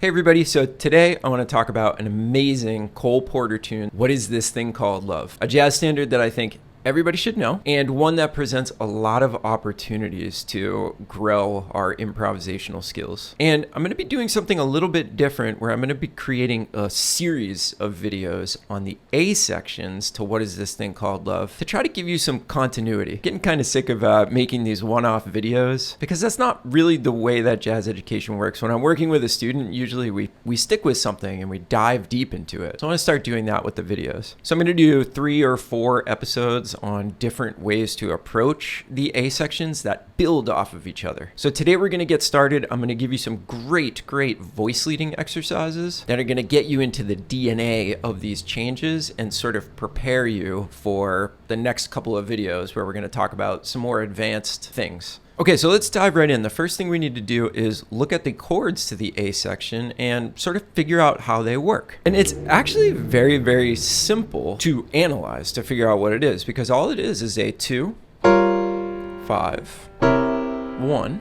Hey everybody, so today I want to talk about an amazing Cole Porter tune, What Is This Thing Called Love? A jazz standard that I think everybody should know, and one that presents a lot of opportunities to grow our improvisational skills. And I'm going to be doing something a little bit different where I'm going to be creating a series of videos on the A sections to What Is This Thing Called Love to try to give you some continuity. Getting kind of sick of making these one-off videos because that's not really the way that jazz education works. When I'm working with a student, usually we stick with something and we dive deep into it. So I want to start doing that with the videos. So I'm going to do 3 or 4 episodes on different ways to approach the A sections that build off of each other. So today we're going to get started. I'm going to give you some great voice leading exercises that are going to get you into the DNA of these changes and sort of prepare you for the next couple of videos where we're going to talk about some more advanced things. Okay, so let's dive right in. The first thing we need to do is look at the chords to the A section and sort of figure out how they work. And it's actually very simple to analyze to figure out what it is, because all it is a 2, 5, 1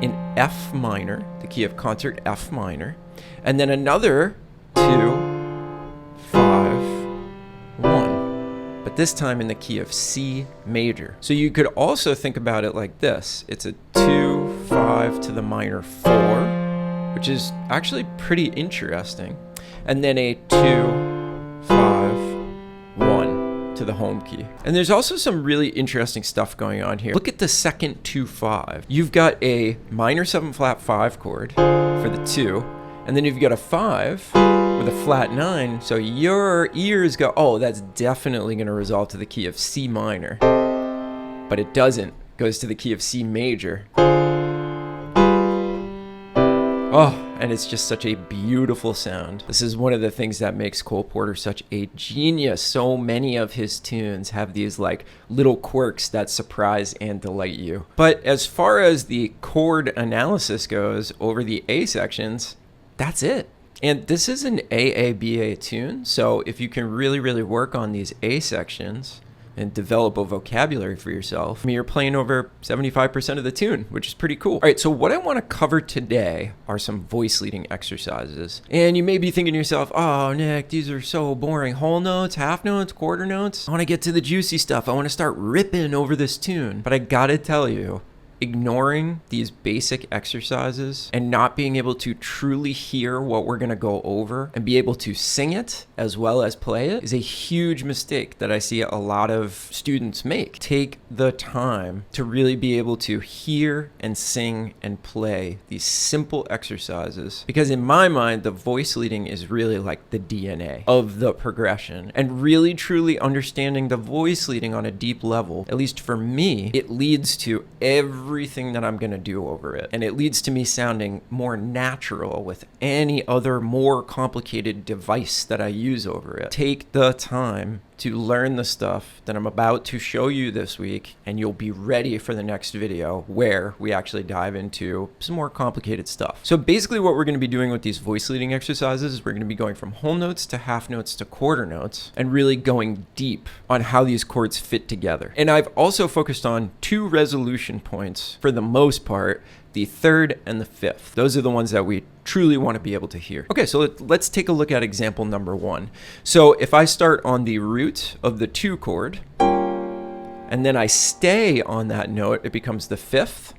in F minor, the key of concert F minor, and then another 2, 5, 1. But this time in the key of C major. So you could also think about it like this. It's a 2, 5 to the minor 4, which is actually pretty interesting. And then a 2, 5, 1 to the home key. And there's also some really interesting stuff going on here. Look at the second 2, 5. You've got a minor 7 flat 5 chord for the 2, and then you've got a 5 with a flat 9, so your ears go, oh, that's definitely going to resolve to the key of C minor. But it doesn't. It goes to the key of C major. Oh, and it's just such a beautiful sound. This is one of the things that makes Cole Porter such a genius. So many of his tunes have these like little quirks that surprise and delight you. But as far as the chord analysis goes over the A sections, that's it. And this is an AABA tune, so if you can really work on these A sections and develop a vocabulary for yourself, I mean, you're playing over 75% of the tune, which is pretty cool. All right, so what I want to cover today are some voice leading exercises. And you may be thinking to yourself, oh, Nick, these are so boring. Whole notes, half notes, quarter notes. I want to get to the juicy stuff. I want to start ripping over this tune. But I gotta tell you, ignoring these basic exercises and not being able to truly hear what we're going to go over and be able to sing it as well as play it is a huge mistake that I see a lot of students make. Take the time to really be able to hear and sing and play these simple exercises, because in my mind, the voice leading is really like the DNA of the progression, and really truly understanding the voice leading on a deep level, at least for me, it leads to everything that I'm going to do over it. And it leads to me sounding more natural with any other more complicated device that I use over it. Take the time to learn the stuff that I'm about to show you this week, and you'll be ready for the next video where we actually dive into some more complicated stuff. So basically what we're going to be doing with these voice leading exercises is we're going to be going from whole notes to half notes to quarter notes and really going deep on how these chords fit together. And I've also focused on 2 resolution points for the most part, the 3rd and the 5th. Those are the ones that we truly want to be able to hear. Okay, so let's take a look at example number 1. So if I start on the root of the 2 chord, and then I stay on that note, it becomes the 5th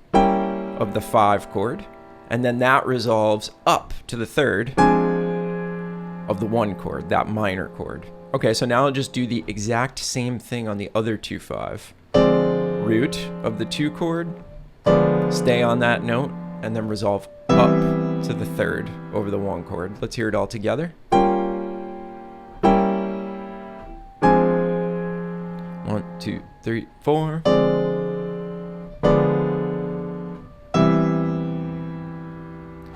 of the 5 chord, and then that resolves up to the 3rd of the 1 chord, that minor chord. Okay, so now I'll just do the exact same thing on the other 2 5. Root of the 2 chord, stay on that note, and then resolve up to the 3rd over the 1 chord. Let's hear it all together. 1, 2, 3, 4.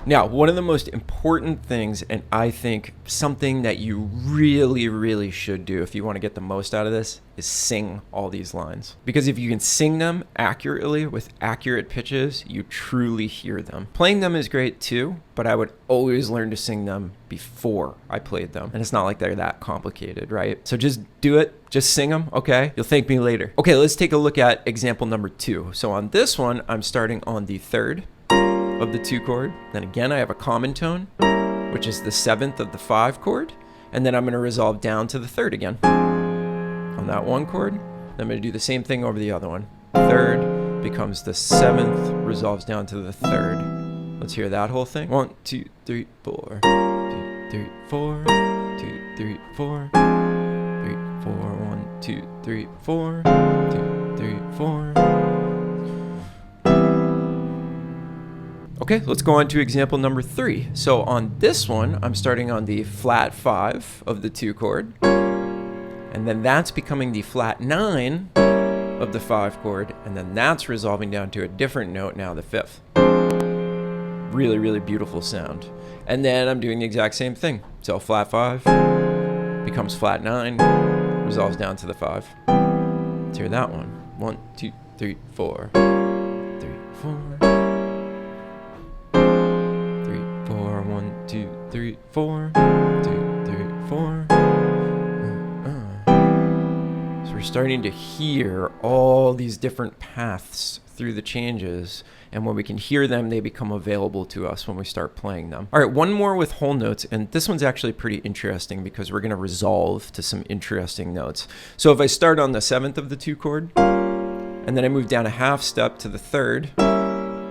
Now, one of the most important things, and I think something that you really should do if you want to get the most out of this, is sing all these lines. Because if you can sing them accurately with accurate pitches, you truly hear them. Playing them is great too, but I would always learn to sing them before I played them. And it's not like they're that complicated, right? So just do it. Just sing them, okay? You'll thank me later. Okay, let's take a look at example number 2. So on this one, I'm starting on the 3rd of the 2 chord. Then again, I have a common tone, which is the 7th of the 5 chord. And then I'm going to resolve down to the 3rd again on that 1 chord. Then I'm going to do the same thing over the other one. 3rd becomes the 7th, resolves down to the 3rd. Let's hear that whole thing. 1, 2, 3, 4. 2, 3, 4. 2, 3, 4. 3, 4. 1, 2, 3, 4. 2, 3, 4. Okay, let's go on to example number 3. So on this one, I'm starting on the flat 5 of the 2 chord, and then that's becoming the flat 9 of the 5 chord, and then that's resolving down to a different note now, the 5th. Really, really beautiful sound. And then I'm doing the exact same thing. So flat 5 becomes flat 9, resolves down to the 5. Let's hear that one. 1, 2, 3, 4. 3, 4. 1, 2, 3, 4. 2, 3, 4. So we're starting to hear all these different paths through the changes, and when we can hear them, they become available to us when we start playing them. All right, one more with whole notes, and this one's actually pretty interesting because we're going to resolve to some interesting notes. So if I start on the 7th of the 2 chord, and then I move down a half step to the 3rd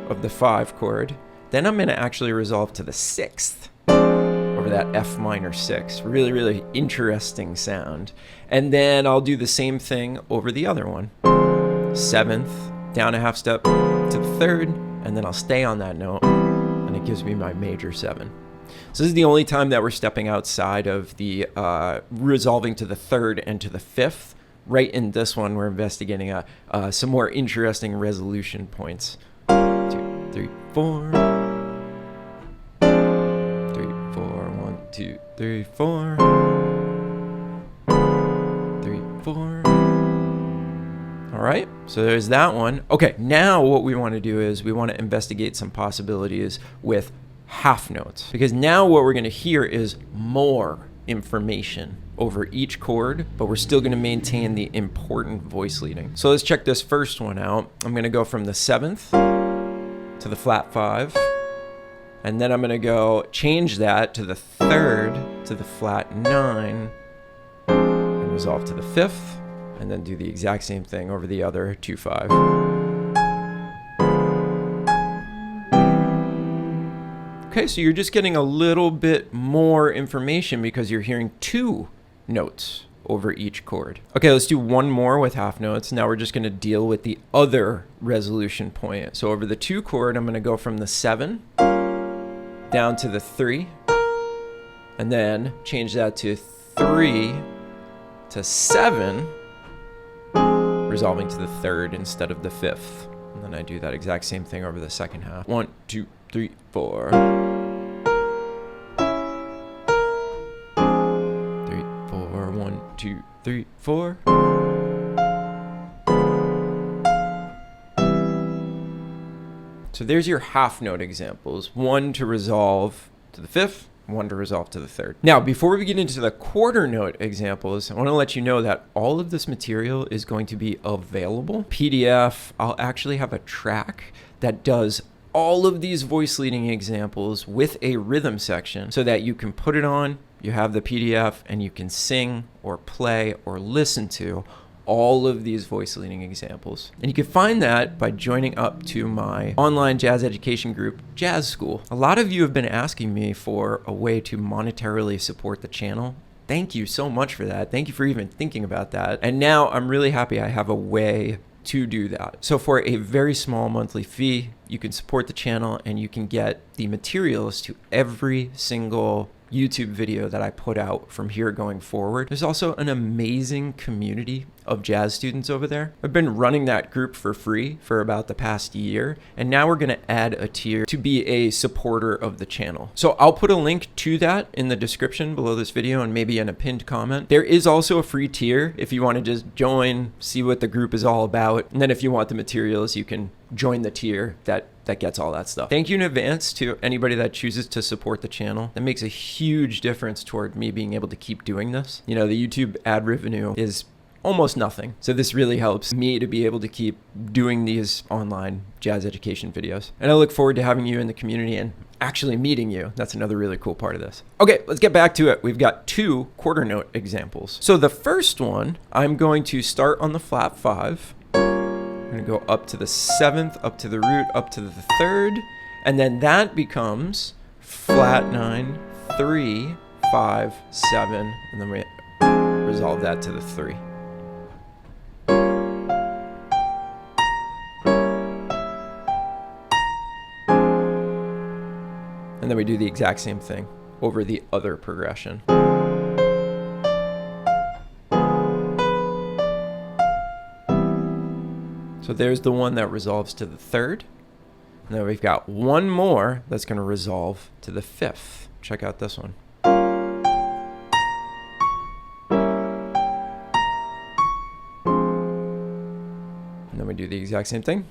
of the 5 chord, then I'm going to actually resolve to the 6th over that F minor 6. Really, really interesting sound. And then I'll do the same thing over the other one. 7th, down a half step to the 3rd, and then I'll stay on that note, and it gives me my major 7. So this is the only time that we're stepping outside of the resolving to the 3rd and to the 5th. Right in this one, we're investigating some more interesting resolution points. 2, 3, 4. 3, 4. 1, 2, 3, 4. 3, 4. All right, so there's that one. Okay, now what we want to do is we want to investigate some possibilities with half notes, because now what we're going to hear is more information over each chord, but we're still going to maintain the important voice leading. So let's check this first one out. I'm going to go from the 7th to the flat 5, and then I'm going to go change that to the 3rd to the flat 9 and resolve to the 5th, and then do the exact same thing over the other 2 5. Okay, so you're just getting a little bit more information because you're hearing 2 notes over each chord. Okay, let's do one more with half notes. Now we're just going to deal with the other resolution point. So over the 2 chord, I'm going to go from the 7 down to the 3, and then change that to 3 to 7, resolving to the 3rd instead of the 5th. And then I do that exact same thing over the second half. 1, 2, 3, 4. 3, 4. 1, 2, 3, 4. So there's your half note examples. 1 to resolve to the 5th, 1 to resolve to the 3rd. Now, before we get into the quarter note examples, I want to let you know that all of this material is going to be available. PDF, I'll actually have a track that does all of these voice leading examples with a rhythm section so that you can put it on, you have the PDF, and you can sing or play or listen to all of these voice leading examples. And you can find that by joining up to my online jazz education group, Jazz Skool. A lot of you have been asking me for a way to monetarily support the channel. Thank you so much for that. Thank you for even thinking about that. And now I'm really happy I have a way to do that. So for a very small monthly fee, you can support the channel and you can get the materials to every single YouTube video that I put out from here going forward. There's also an amazing community of jazz students over there. I've been running that group for free for about the past year, and now we're going to add a tier to be a supporter of the channel. So I'll put a link to that in the description below this video and maybe in a pinned comment. There is also a free tier if you want to just join, see what the group is all about, and then if you want the materials, you can join the tier that gets all that stuff. Thank you in advance to anybody that chooses to support the channel. That makes a huge difference toward me being able to keep doing this. You know, the YouTube ad revenue is almost nothing. So this really helps me to be able to keep doing these online jazz education videos. And I look forward to having you in the community and actually meeting you. That's another really cool part of this. Okay, let's get back to it. We've got 2 quarter note examples. So the first one, I'm going to start on the flat 5. I'm going to go up to the 7th, up to the root, up to the 3rd, and then that becomes flat 9, 3, 5, 7, and then we resolve that to the 3. And then we do the exact same thing over the other progression. So there's the one that resolves to the 3rd. And then we've got one more that's going to resolve to the 5th. Check out this one. And then we do the exact same thing.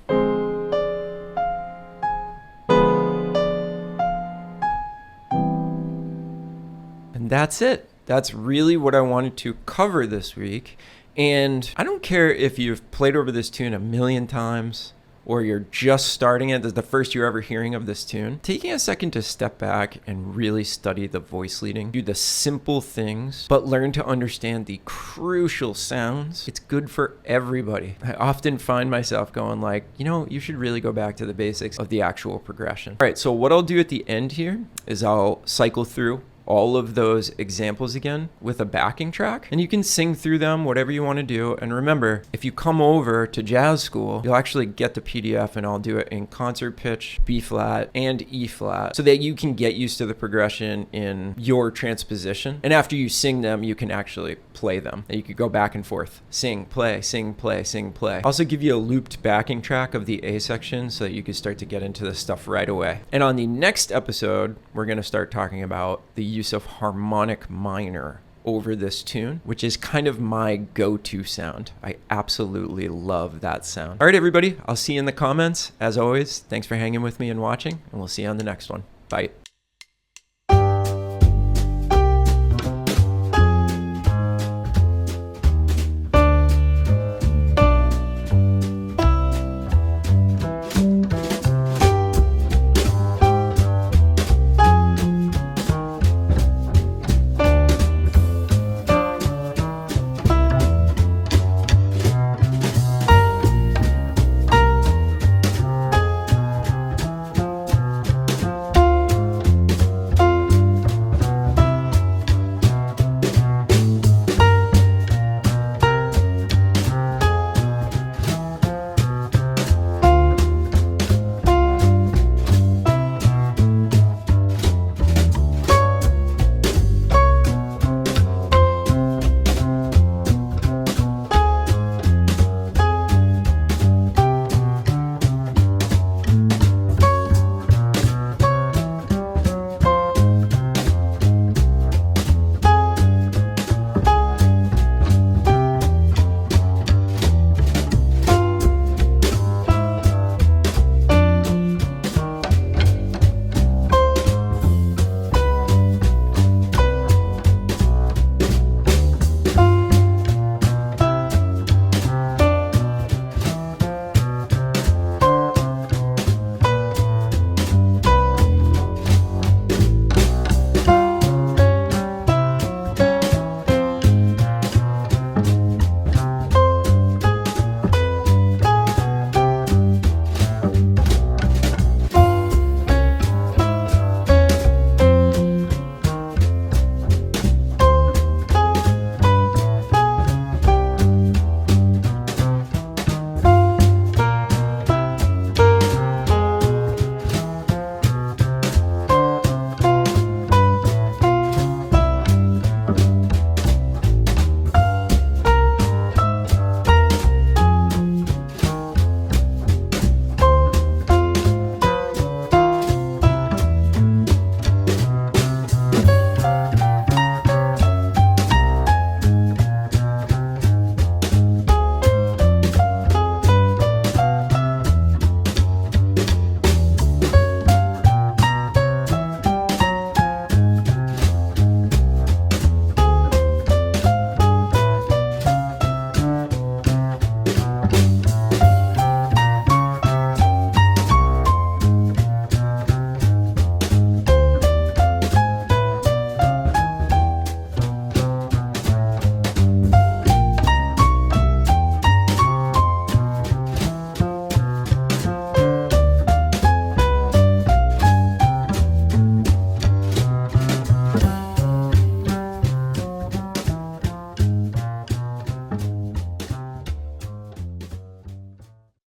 And that's it. That's really what I wanted to cover this week. And I don't care if you've played over this tune a million times or you're just starting it, this is the first you're ever hearing of this tune. Taking a second to step back and really study the voice leading, do the simple things, but learn to understand the crucial sounds. It's good for everybody. I often find myself going like, you should really go back to the basics of the actual progression. All right, so what I'll do at the end here is I'll cycle through all of those examples again with a backing track, and you can sing through them, whatever you want to do. And remember, if you come over to Jazz Skool, you'll actually get the PDF, and I'll do it in concert pitch, B flat, and E flat, so that you can get used to the progression in your transposition. And after you sing them, you can actually play them. And you could go back and forth, sing, play, sing, play, sing, play. Also give you a looped backing track of the A section so that you can start to get into this stuff right away. And on the next episode, we're going to start talking about the use of harmonic minor over this tune, which is kind of my go-to sound. I absolutely love that sound. All right, everybody, I'll see you in the comments. As always, thanks for hanging with me and watching, and we'll see you on the next one. Bye.